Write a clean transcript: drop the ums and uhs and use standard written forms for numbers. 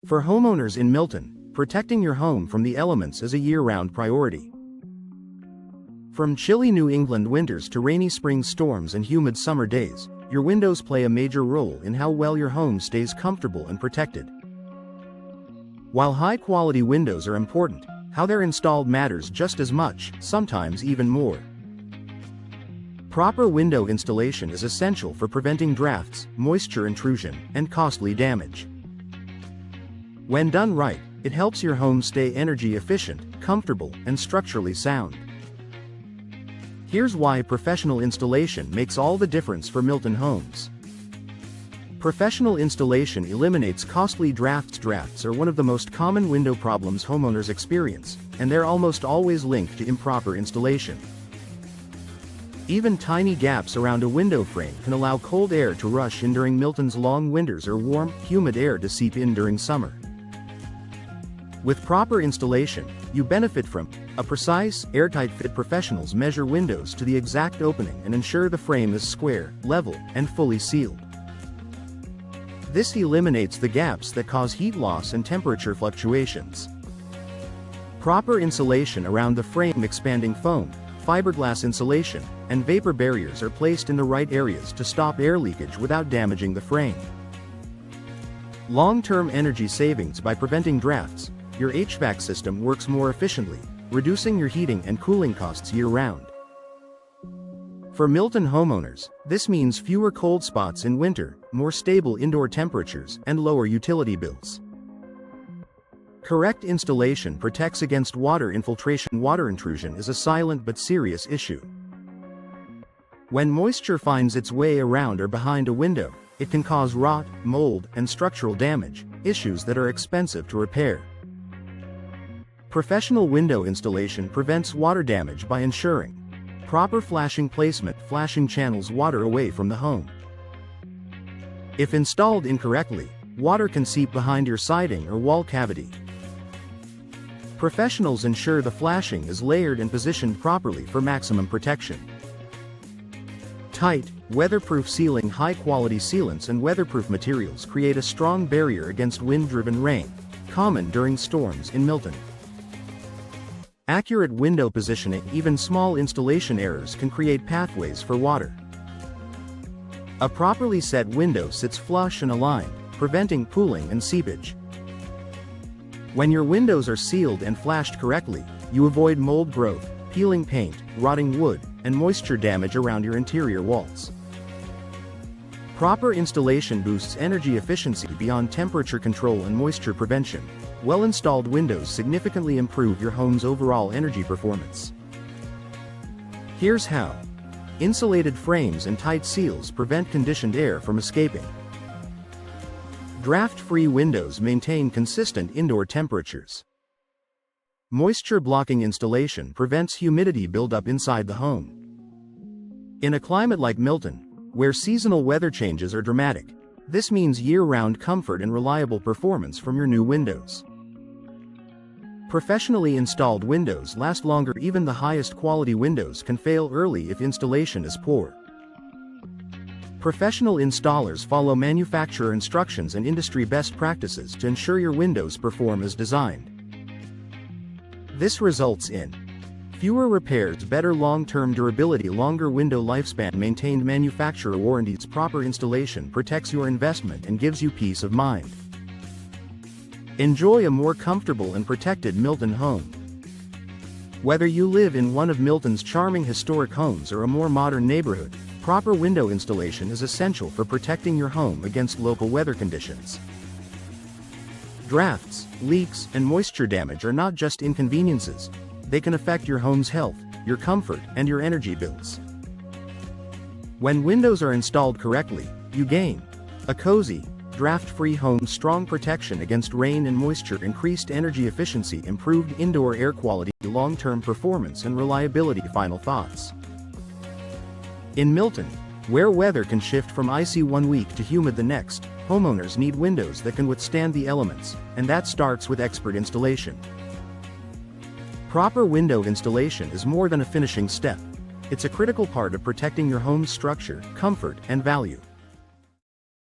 For homeowners in Milton, protecting your home from the elements is a year-round priority. From chilly New England winters to rainy spring storms and humid summer days, your windows play a major role in how well your home stays comfortable and protected. While high-quality windows are important, how they're installed matters just as much, sometimes even more. Proper window installation is essential for preventing drafts, moisture intrusion, and costly damage. When done right, it helps your home stay energy efficient, comfortable, and structurally sound. Here's why professional installation makes all the difference for Milton homes. Professional installation eliminates costly drafts. Drafts are one of the most common window problems homeowners experience, and they're almost always linked to improper installation. Even tiny gaps around a window frame can allow cold air to rush in during Milton's long winters or warm, humid air to seep in during summer. With proper installation, you benefit from a precise, airtight fit. Professionals measure windows to the exact opening and ensure the frame is square, level, and fully sealed. This eliminates the gaps that cause heat loss and temperature fluctuations. Proper insulation around the frame. Expanding foam, fiberglass insulation, and vapor barriers are placed in the right areas to stop air leakage without damaging the frame. Long-term energy savings. By preventing drafts, your HVAC system works more efficiently, reducing your heating and cooling costs year-round. For Milton homeowners, this means fewer cold spots in winter, more stable indoor temperatures, and lower utility bills. Correct installation protects against water infiltration. Water intrusion is a silent but serious issue. When moisture finds its way around or behind a window, it can cause rot, mold, and structural damage, issues that are expensive to repair. Professional window installation prevents water damage by ensuring proper flashing placement. Flashing channels water away from the home. If installed incorrectly, water can seep behind your siding or wall cavity. Professionals ensure the flashing is layered and positioned properly for maximum protection. Tight, weatherproof sealing. High-quality sealants and weatherproof materials create a strong barrier against wind-driven rain, common during storms in Milton. Accurate window positioning. Even small installation errors can create pathways for water. A properly set window sits flush and aligned, preventing pooling and seepage. When your windows are sealed and flashed correctly, you avoid mold growth, peeling paint, rotting wood, and moisture damage around your interior walls. Proper installation boosts energy efficiency beyond temperature control and moisture prevention. Well-installed windows significantly improve your home's overall energy performance. Here's how. Insulated frames and tight seals prevent conditioned air from escaping. Draft-free windows maintain consistent indoor temperatures. Moisture-blocking installation prevents humidity buildup inside the home. In a climate like Milton, where seasonal weather changes are dramatic, this means year-round comfort and reliable performance from your new windows. Professionally installed windows last longer. Even the highest quality windows can fail early if installation is poor. Professional installers follow manufacturer instructions and industry best practices to ensure your windows perform as designed. This results in fewer repairs, better long-term durability, longer window lifespan, maintained manufacturer warranties. Proper installation protects your investment and gives you peace of mind. Enjoy a more comfortable and protected Milton home. Whether you live in one of Milton's charming historic homes or a more modern neighborhood, proper window installation is essential for protecting your home against local weather conditions. Drafts, leaks, and moisture damage are not just inconveniences. They can affect your home's health, your comfort, and your energy bills. When windows are installed correctly, you gain a cozy, draft-free home, strong protection against rain and moisture, increased energy efficiency, improved indoor air quality, long-term performance, and reliability. Final thoughts. In Milton, where weather can shift from icy one week to humid the next, homeowners need windows that can withstand the elements, and that starts with expert installation. Proper window installation is more than a finishing step. It's a critical part of protecting your home's structure, comfort, and value.